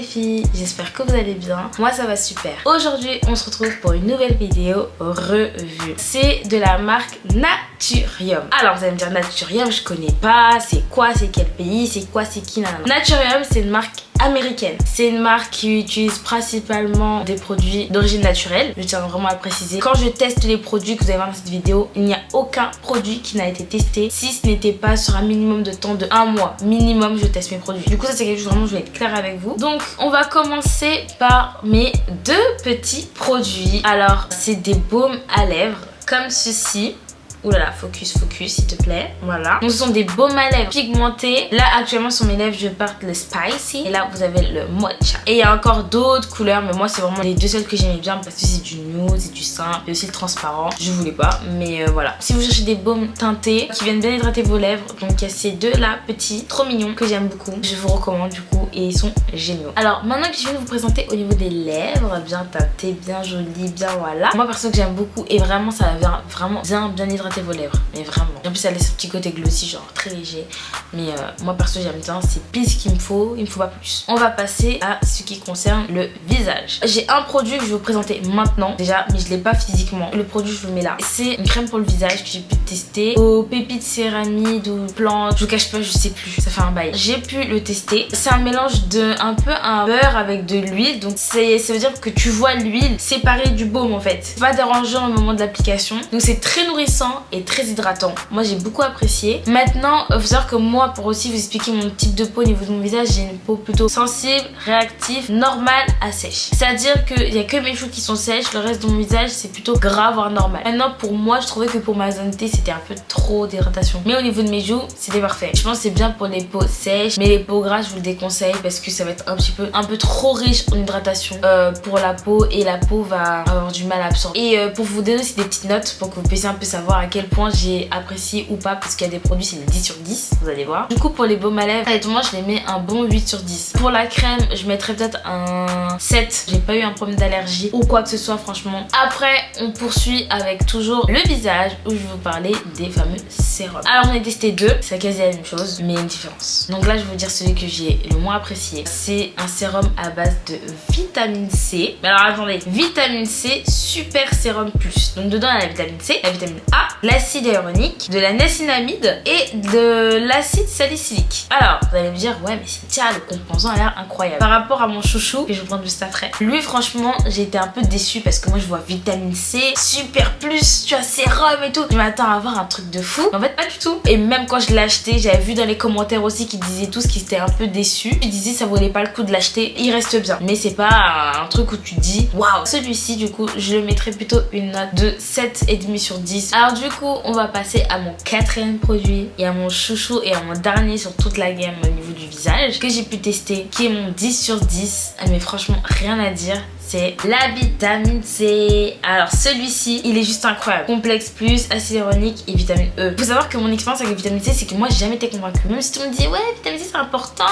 filles, j'espère que vous allez bien. Moi ça va super. Aujourd'hui on se retrouve pour une nouvelle vidéo revue. C'est de la marque Naturium. Alors vous allez me dire Naturium, je connais pas, c'est quoi, c'est quel pays, c'est quoi, c'est qui, nanana. Naturium c'est une marque américaine. C'est une marque qui utilise principalement des produits d'origine naturelle. Je tiens vraiment à le préciser. Quand je teste les produits que vous allez voir dans cette vidéo, il n'y a aucun produit qui n'a été testé si ce n'était pas sur un minimum de temps de 1 mois. Minimum, je teste mes produits. Du coup, ça c'est quelque chose vraiment, je vais être claire avec vous. Donc, on va commencer par mes deux petits produits. Alors, c'est des baumes à lèvres comme ceci. Ouh là là, focus, s'il te plaît. Voilà. Donc ce sont des baumes à lèvres pigmentés. Là, actuellement, sur mes lèvres, je porte le spicy. Et là, vous avez le mocha. Et il y a encore d'autres couleurs. Mais moi, c'est vraiment les deux seuls que j'aimais bien. Parce que c'est du nude, c'est du simple. Et aussi le transparent. Je voulais pas. Mais voilà. Si vous cherchez des baumes teintés qui viennent bien hydrater vos lèvres. Donc il y a ces deux-là, petits, trop mignons, que j'aime beaucoup. Je vous recommande du coup. Et ils sont géniaux. Alors maintenant que je viens de vous présenter au niveau des lèvres, bien teintées, bien jolies, bien voilà. Moi, perso, que j'aime beaucoup. Et vraiment, ça vient vraiment bien hydrater vos lèvres, mais vraiment. Et en plus ça laisse un petit côté glossy, genre très léger. Mais moi perso j'aime bien, c'est pile ce qu'il me faut, il me faut pas plus. On va passer à ce qui concerne le visage. J'ai un produit que je vais vous présenter maintenant déjà, mais je l'ai pas physiquement. Le produit je vous le mets là. C'est une crème pour le visage que j'ai pu tester aux pépites céramide ou plantes. Je vous cache pas, je sais plus, ça fait un bail. J'ai pu le tester. C'est un mélange de un peu un beurre avec de l'huile, donc ça veut dire que tu vois l'huile séparée du baume en fait. C'est pas dérangeant au moment de l'application, donc c'est très nourrissant et très hydratant. Moi j'ai beaucoup apprécié. Maintenant faut savoir que moi, pour aussi vous expliquer mon type de peau au niveau de mon visage, j'ai une peau plutôt sensible, réactive, normale à sèche. C'est à dire qu'il n'y a que mes joues qui sont sèches, le reste de mon visage c'est plutôt gras voire normal. Maintenant pour moi je trouvais que pour ma zone T c'était un peu trop d'hydratation, mais au niveau de mes joues c'était parfait. Je pense que c'est bien pour les peaux sèches, mais les peaux grasses je vous le déconseille parce que ça va être un peu trop riche en hydratation pour la peau, et la peau va avoir du mal à absorber. Et pour vous donner aussi des petites notes pour que vous puissiez un peu savoir à quel point j'ai apprécié ou pas, parce qu'il y a des produits c'est le 10 sur 10, vous allez voir. Du coup pour les baumes à lèvres, honnêtement je les mets un bon 8 sur 10. Pour la crème je mettrais peut-être un 7. J'ai pas eu un problème d'allergie ou quoi que ce soit franchement. Après on poursuit avec toujours le visage, où je vais vous parler des fameux sérums. Alors j'en ai testé deux, c'est quasi la même chose mais il y a une différence. Donc là je vais vous dire celui que j'ai le moins apprécié. C'est un sérum à base de vitamine C. Mais alors attendez, vitamine C super sérum plus. Donc dedans il y a la vitamine C, la vitamine A, l'acide hyaluronique, de la niacinamide et de l'acide salicylique. Alors vous allez me dire ouais mais Cynthia, le composant a l'air incroyable. Par rapport à mon chouchou que je vais vous prendre juste après, lui franchement j'ai été un peu déçue parce que moi je vois vitamine C super plus, tu vois, sérum et tout, je m'attends à avoir un truc de fou, mais en fait pas du tout. Et même quand je l'ai acheté, j'avais vu dans les commentaires aussi qui disaient tous qu'ils étaient un peu déçus. Je disais ça valait pas le coup de l'acheter, il reste bien, mais c'est pas un truc où tu dis waouh. Celui-ci du coup je le mettrais plutôt une note de 7,5 sur 10. Alors du coup on va passer à mon quatrième produit et à mon chouchou et à mon dernier sur toute la gamme au niveau du visage que j'ai pu tester, qui est mon 10 sur 10. Mais franchement rien à dire, c'est la vitamine C. Alors celui-ci il est juste incroyable. Complexe plus, acide hyaluronique et vitamine E. Faut savoir que mon expérience avec la vitamine C c'est que moi j'ai jamais été convaincue. Même si tout le monde dit ouais vitamine C c'est important,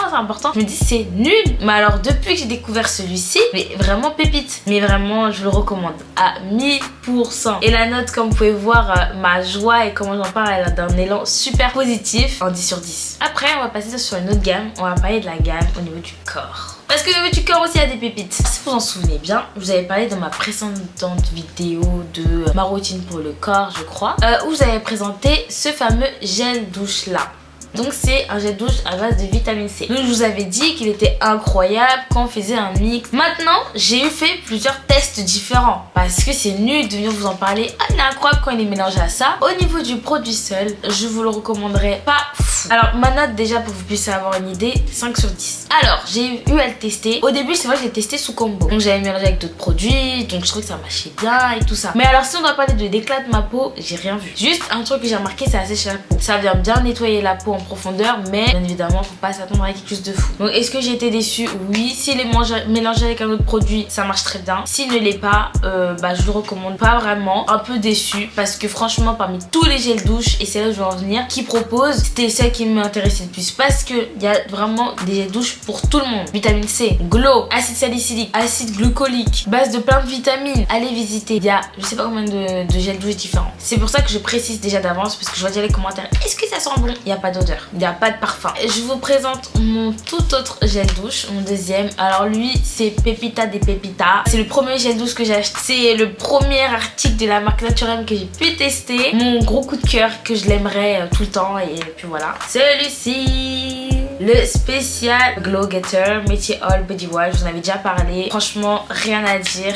je me dis c'est nul. Mais alors depuis que j'ai découvert celui-ci, mais vraiment pépite. Mais vraiment je le recommande à 1000%. Et la note comme vous pouvez voir, ma joie et comment j'en parle, elle a d'un élan super positif en 10 sur 10. Après on va passer sur une autre gamme. On va parler de la gamme au niveau du corps. Parce que au niveau du corps aussi il y a des pépites. Si vous en souvenez bien, je vous avais parlé dans ma précédente vidéo de ma routine pour le corps je crois, où je vous avais présenté ce fameux gel douche là. Donc c'est un gel douche à base de vitamine C. Donc je vous avais dit qu'il était incroyable quand on faisait un mix. Maintenant j'ai fait plusieurs tests différents parce que c'est nul de venir vous en parler. Ah il est incroyable quand il est mélangé à ça. Au niveau du produit seul, je vous le recommanderais pas fou. Alors ma note déjà pour que vous puissiez avoir une idée, 5 sur 10. Alors j'ai eu à le tester. Au début c'est vrai que je l'ai testé sous combo. Donc j'avais mélangé avec d'autres produits, donc je trouvais que ça marchait bien et tout ça. Mais alors si on doit parler de l'éclat de ma peau, j'ai rien vu. Juste un truc que j'ai remarqué, c'est assécher la peau. Ça vient bien nettoyer la peau en profondeur, mais bien évidemment faut pas s'attendre à quelque chose de fou. Donc est-ce que j'ai été déçue? Oui. S'il est mélangé avec un autre produit, ça marche très bien. S'il ne l'est pas, je le recommande pas vraiment. Un peu déçue parce que franchement parmi tous les gels douche, et c'est là où je vais en venir, qui propose, c'était celle qui m'intéressait le plus parce que il y a vraiment des gels douche pour tout le monde. Vitamine C, glow, acide salicylique, acide glucolique, base de plein de vitamines. Allez visiter. Il y a je sais pas combien de gels douche différents. C'est pour ça que je précise déjà d'avance parce que je vois déjà les commentaires. Est-ce que ça sent bon? Il n'y a pas d'odeur. d'odeur, il n'y a pas de parfum. Je vous présente mon tout autre gel douche, mon deuxième. Alors lui c'est Pepita des Pepita. C'est le premier gel douche que j'ai acheté. C'est le premier article de la marque Naturium que j'ai pu tester. Mon gros coup de cœur que je l'aimerais tout le temps et puis voilà. Celui-ci, le spécial Glow Getter Métier All Body Wash. Je vous en avais déjà parlé. Franchement rien à dire,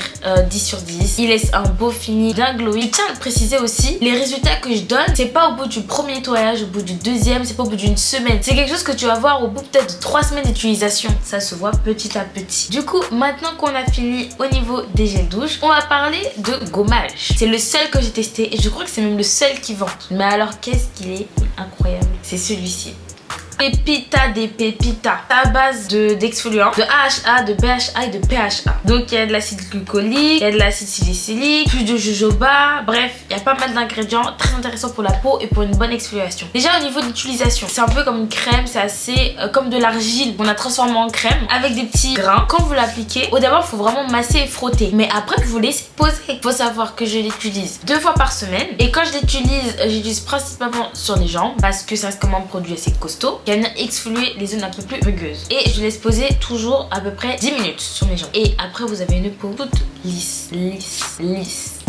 10 sur 10. Il laisse un beau fini, bien glowy. Je tiens à le préciser aussi, les résultats que je donne, c'est pas au bout du premier nettoyage, au bout du deuxième, c'est pas au bout d'une semaine. C'est quelque chose que tu vas voir au bout peut-être de 3 semaines d'utilisation. Ça se voit petit à petit. Du coup, maintenant qu'on a fini au niveau des gels douche, on va parler de gommage. C'est le seul que j'ai testé et je crois que c'est même le seul qui vend. Mais alors qu'est-ce qu'il est incroyable. C'est celui-ci. Pepita des Pepita, à base d'exfoliants, de AHA, de BHA et de PHA. Donc il y a de l'acide glycolique, il y a de l'acide salicylique, plus de jojoba, bref, il y a pas mal d'ingrédients très intéressants pour la peau et pour une bonne exfoliation. Déjà au niveau de l'utilisation, c'est un peu comme une crème, c'est assez comme de l'argile qu'on a transformé en crème avec des petits grains. Quand vous l'appliquez, au d'abord il faut vraiment masser et frotter, mais après vous laissez poser. Il faut savoir que je l'utilise 2 fois par semaine et quand je j'utilise principalement sur les jambes parce que ça reste comme un produit assez costaud. Qui va venir exfolier les zones un peu plus rugueuses. Et je laisse poser toujours à peu près 10 minutes sur mes jambes. Et après vous avez une peau toute lisse.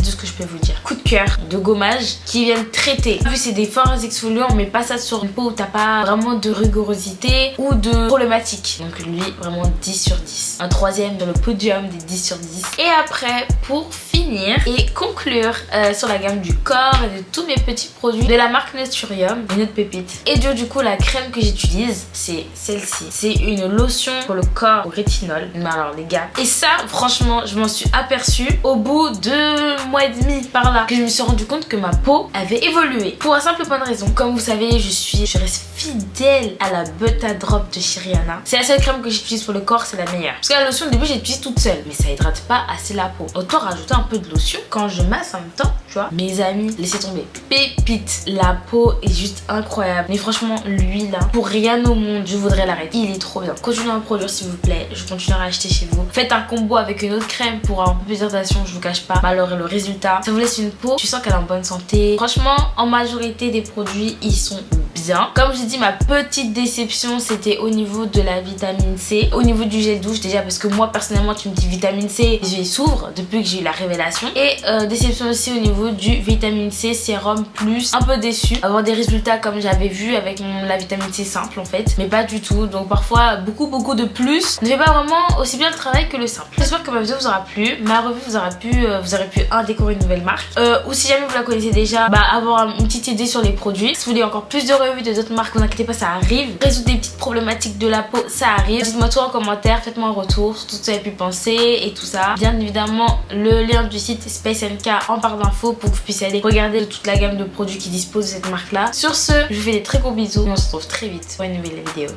Tout ce que je peux vous dire. Coup de cœur de gommage qui viennent traiter. Vu c'est des forts exfoliants, mais pas ça sur une peau où t'as pas vraiment de rugosité ou de problématique. Donc lui vraiment 10 sur 10. Un troisième dans le podium des 10 sur 10. Et après pour finir et conclure sur la gamme du corps et de tous mes petits produits de la marque Naturium, une autre pépite. Et du coup la crème que j'utilise c'est celle-ci. C'est une lotion pour le corps au rétinol. Mais alors les gars. Et ça franchement je m'en suis aperçue au bout de mois et demi par là que je me suis rendu compte que ma peau avait évolué pour la simple bonne raison. Comme vous savez je reste fidèle à la Butter Drop de chez Rihanna. C'est la seule crème que j'utilise pour le corps, c'est la meilleure. Parce que la lotion au début j'utilise toute seule mais ça hydrate pas assez la peau. Autant rajouter un peu de lotion quand je masse en même temps, tu vois. Mes amis, laissez tomber. Pépite, la peau est juste incroyable. Mais franchement lui là, pour rien au monde je voudrais l'arrêter. Il est trop bien. Continuez à me produire s'il vous plaît. Je continuerai à acheter chez vous. Faites un combo avec une autre crème pour un peu plus d'hydratation, je vous cache pas. Alors le résultat, ça vous laisse une peau, tu sens qu'elle est en bonne santé. Franchement, en majorité des produits, ils sont bien. Comme je dis, ma petite déception, c'était au niveau de la vitamine C. Au niveau du gel douche, déjà parce que moi, personnellement, tu me dis vitamine C, les yeux s'ouvrent depuis que j'ai eu la révélation. Et déception aussi au niveau du vitamine C sérum plus. Un peu déçu. Avoir des résultats comme j'avais vu avec la vitamine C simple en fait. Mais pas du tout. Donc parfois, beaucoup de plus ne fait pas vraiment aussi bien le travail que le simple. J'espère que ma vidéo vous aura plu. Ma revue vous aura pu découvrir une nouvelle marque ou si jamais vous la connaissez déjà, avoir une petite idée sur les produits. Si vous voulez encore plus de revues de d'autres marques, vous inquiétez pas, ça arrive. Résoudre des petites problématiques de la peau, ça arrive. Dites-moi tout en commentaire, faites-moi un retour sur tout ce que vous avez pu penser et tout ça. Bien évidemment le lien du site Space NK en barre d'infos pour que vous puissiez aller regarder toute la gamme de produits qui disposent de cette marque là. Sur ce, je vous fais des très gros bisous et on se retrouve très vite pour une nouvelle vidéo.